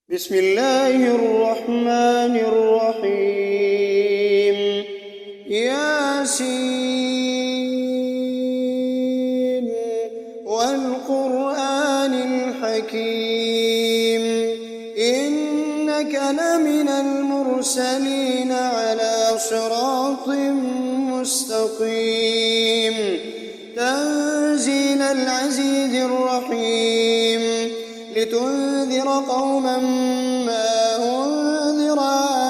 بسم الله الرحمن الرحيم ياسين والقرآن الحكيم إنك لمن المرسلين على صراط مستقيم تنزيل العزيز الرحيم لتنذر قوما ما أنذر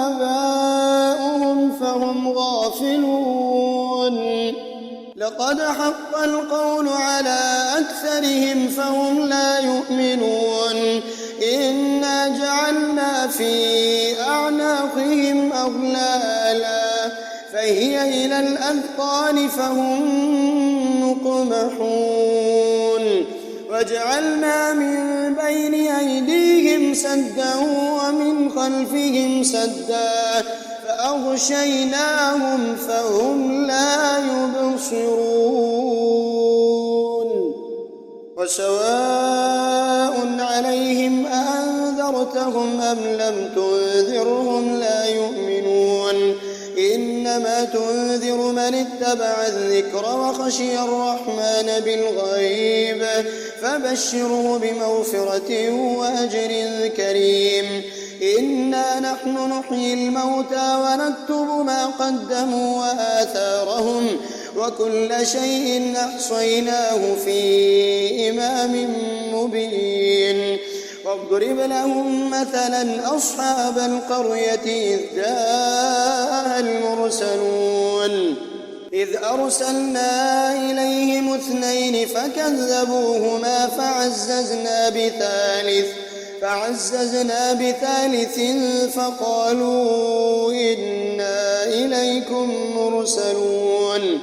آباؤهم فهم غافلون لقد حق القول على أكثرهم فهم لا يؤمنون إنا جعلنا في أعناقهم أغلالا فهي إلى الأذقان فهم مقمحون وجعلنا من بين أيديهم سدا ومن خلفهم سدا فأغشيناهم فهم لا يبصرون وسواء عليهم أأنذرتهم أم لم تنذرهم لا يؤمنون إنما تنذر من اتبع الذكر وخشي الرحمن بالغيب فبشره بمغفرة وأجر كريم إنا نحن نحيي الموتى ونكتب ما قدموا وآثارهم وكل شيء أحصيناه في إمام مبين واضرب لهم مثلا أصحاب القرية إذ جاءها المرسلون إذ أرسلنا إليهم اثنين فكذبوهما فعززنا بثالث فقالوا إنا إليكم مرسلون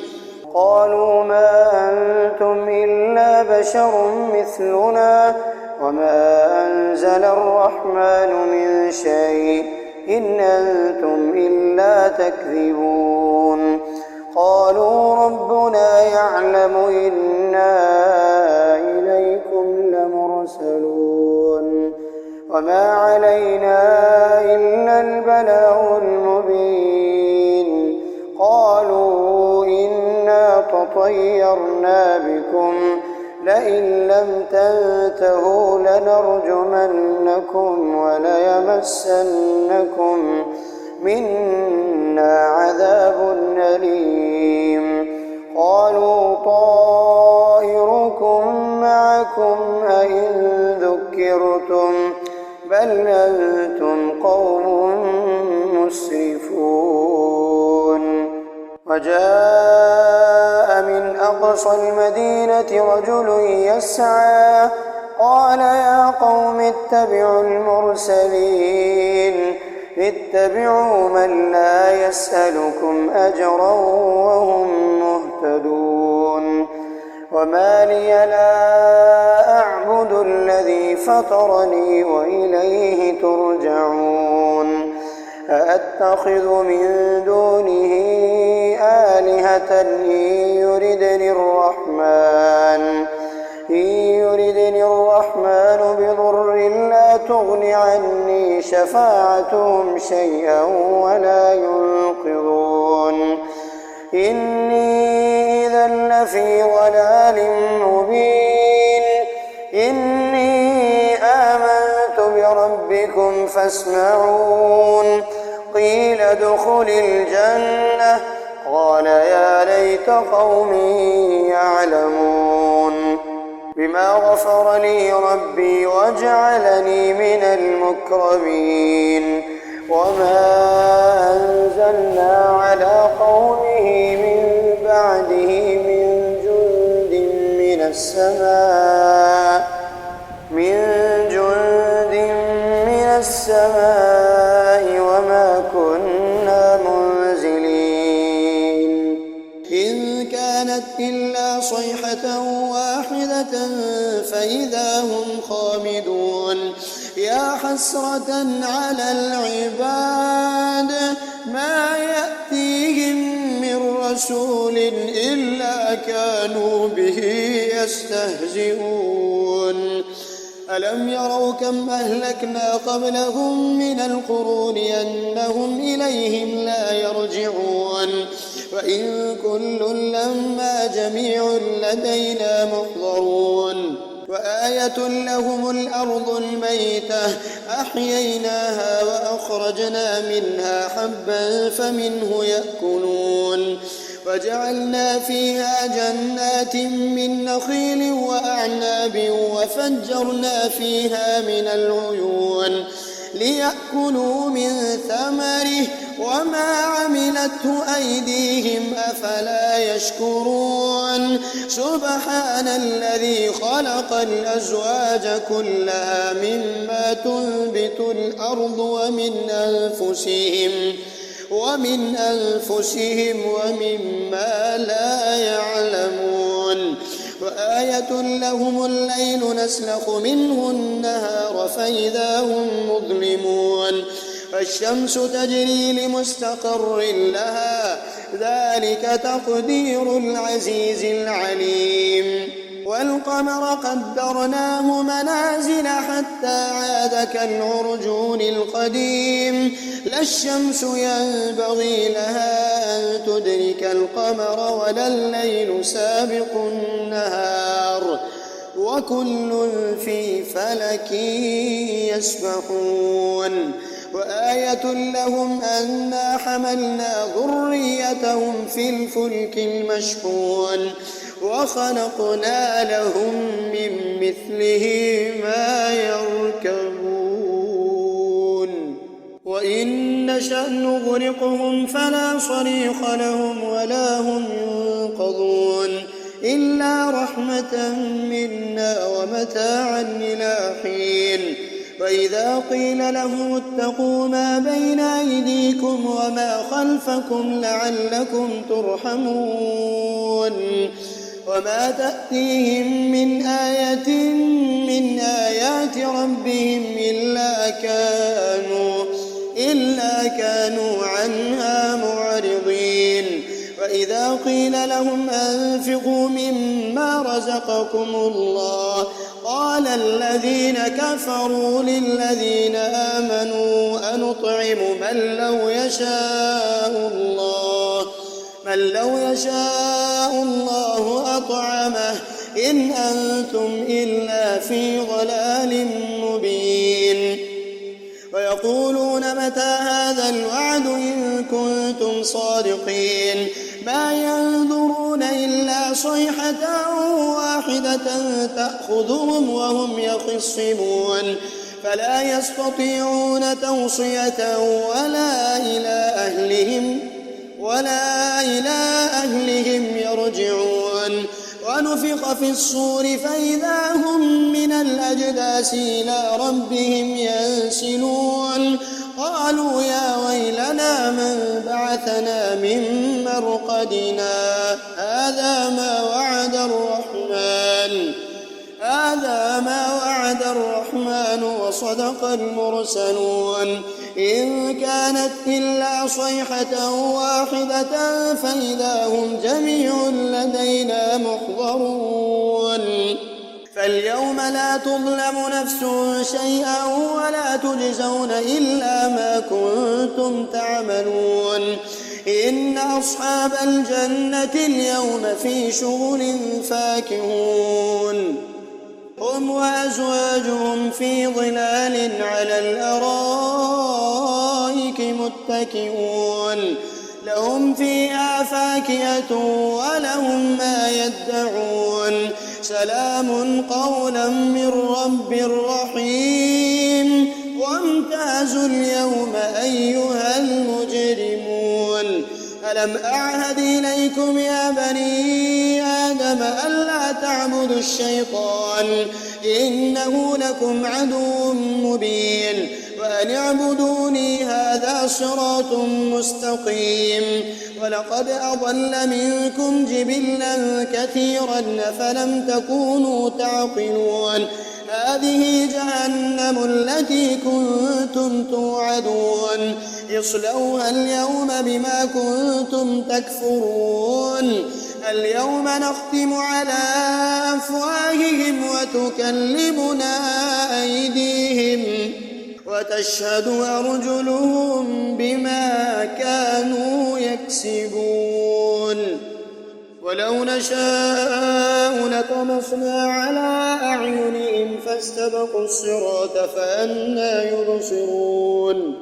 قالوا ما أنتم إلا بشر مثلنا وما أنزل الرحمن من شيء إن أنتم إلا تكذبون قالوا ربنا يعلم إنا إليكم لمرسلون وما علينا إلا البلاغ المبين قالوا إنا تطيرنا بكم لئن لم تنتهوا لنرجمنكم وليمسنكم منا عذاب أليم قالوا طائركم معكم أئن ذكرتم بل أنتم قوم مسرفون وجاء من أقصى المدينة رجل يسعى قال يا قوم اتبعوا المرسلين اتبعوا من لا يسألكم أجرا وهم مهتدون وما لي لا أعبد الذي فطرني وإليه ترجعون أأتخذ من دونه آلهة إن يردني الرحمن بضر لا تغن عني شفاعتهم شيئا ولا ينقذون إني إذا لفي ضلال مبين إني آمنت بربكم فاسمعون قيل ادخل الجنة قال يا ليت قومي يعلمون بما غفر لي ربي وجعلني من المكرمين وما أنزلنا على قومه من بعده من جند من السماء وما كنا منزلين إن كانت إلا صيحة واحدة فإذا هم خامدون يا حسرة على العباد ما يأتيهم من رسول إلا كانوا به يستهزئون ألم يروا كم أهلكنا قبلهم من القرون أنهم إليهم لا يرجعون وإن كل لما جميع لدينا محضرون وآية لهم الأرض الميتة أحييناها وأخرجنا منها حبا فمنه يأكلون وجعلنا فيها جنات من نخيل وأعناب وفجرنا فيها من العيون ليأكلوا من ثمره وما عملته أيديهم أفلا يشكرون سبحان الذي خلق الأزواج كلها مما تنبت الأرض ومن أنفسهم ومما لا يعلمون وآية لهم الليل نسلخ منه النهار فإذا هم مظلمون والشمس تجري لمستقر لها ذلك تقدير العزيز العليم والقمر قدرناه منازل حتى عاد كالعرجون القديم لا الشمس ينبغي لها أن تدرك القمر ولا الليل سابق النهار وكل في فلك يسبحون وآية لهم أنا حملنا ذريتهم في الفلك المشحون وخلقنا لهم من مثله ما يركبون وإن نشأ نغرقهم فلا صريخ لهم ولا هم ينقذون إلا رحمة منا ومتاعا إلى حين وإذا قيل لهم اتقوا ما بين أيديكم وما خلفكم لعلكم ترحمون وما تأتيهم من آية من آيات ربهم إلا كانوا عنها معرضين وإذا قيل لهم أنفقوا مما رزقكم الله قال الذين كفروا للذين آمنوا أنطعم من لو يشاء الله أطعمه إن أنتم إلا في ضلال مبين ويقولون متى هذا الوعد إن كنتم صادقين ما ينظرون إلا صيحة واحدة تأخذهم وهم يخصمون فلا يستطيعون توصية ولا إلى أهلهم يرجعون ونفخ في الصور فإذا هم من الأجداث إلى ربهم ينسلون قالوا يا ويلنا من بعثنا من مرقدنا هذا ما وعد الرحمن وصدق المرسلون إن كانت إلا صيحة واحدة فإذا هم جميع لدينا محضرون فاليوم لا تظلم نفس شيئا ولا تجزون إلا ما كنتم تعملون إن أصحاب الجنة اليوم في شغل فاكهون هم وأزواجهم في ظلال على الأرائك متكئون لهم فيها فاكهة ولهم ما يدعون سلام قولا من رب رحيم وامتازوا اليوم أيها المجرمون ألم أعهد إليكم يا بني آدم ألا تعبدوا الشيطان إنه لكم عدو مبين وأن اعبدوني هذا صراط مستقيم ولقد أضل منكم جبلا كثيرا فلم تكونوا تعقلون هذه جهنم التي كنتم توعدون اصلوها اليوم بما كنتم تكفرون اليوم نختم على أفواههم وتكلمنا أيديهم وتشهد أرجلهم بما كانوا يكسبون ولو نشاء لطمسنا على أعينهم فاستبقوا الصراط فأنى يبصرون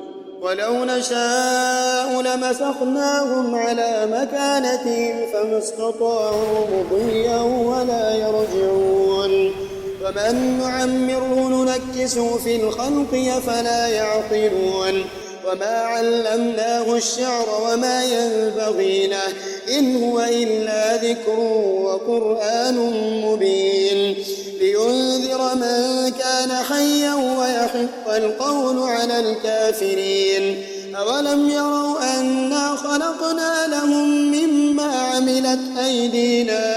ولو نشاء لمسخناهم على مكانتهم فما استطاعوا مضيا ولا يرجعون ومن نعمره ننكسه في الخلق أفلا يعقلون وما علمناه الشعر وما ينبغي له إن هو إلا ذكر وقرآن مبين لينذر من كان حيا ويحق القول على الكافرين أولم يروا أنا خلقنا لهم مما عملت أيدينا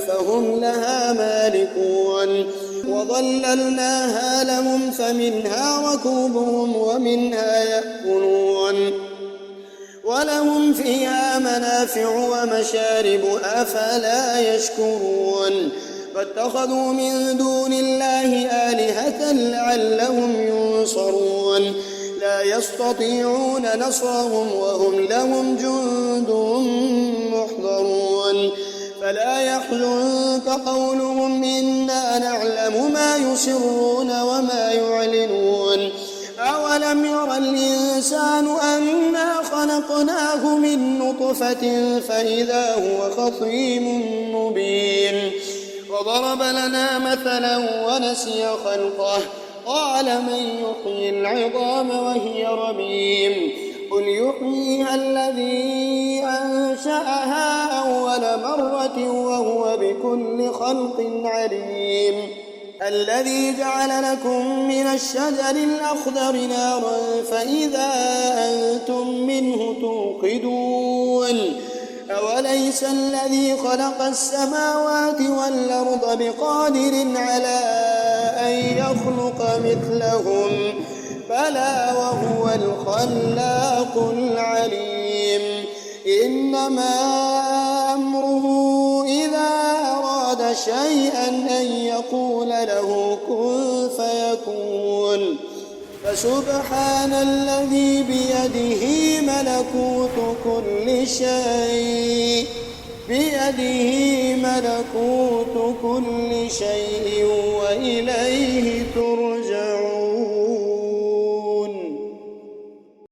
فهم لها مالكون وظللناها لهم فمنها ركوبهم ومنها يأكلون ولهم فيها منافع ومشارب أفلا يشكرون فاتخذوا من دون الله آلهة لعلهم ينصرون لا يستطيعون نصرهم وهم لهم جند محضرون فلا يحزنك قولهم إنا نعلم ما يسرون وما يعلنون أولم ير الإنسان أنا خلقناه من نطفة فإذا هو خصيم مبين وضرب لنا مثلا ونسي خلقه قال من يحيي العظام وهي رميم قل يحييها الذي أنشأها أول مرة وهو بكل خلق عليم الذي جعل لكم من الشجر الأخضر نارا فإذا أنتم منه توقدون أوليس الذي خلق السماوات والأرض بقادر على أن يخلق مثلهم بلى وهو الخلاق العليم إنما أمره إذا أراد شيئا أن يقول له كن فيكون فسبحان الذي بيده ملكوت كل شيء وإليه ترجعون